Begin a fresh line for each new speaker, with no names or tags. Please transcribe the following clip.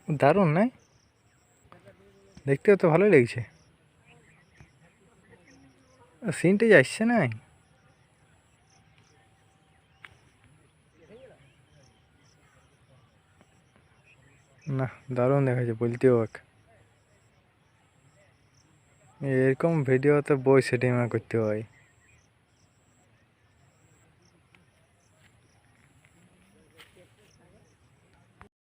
দারুণ নাই? দেখতেও তো ভালোই লাগছে। সিনটা যাচ্ছে না। না, দারুণ দেখাচ্ছে বলতেও এক। এরকম ভিডিওতে বই সেটিং করতে হয়।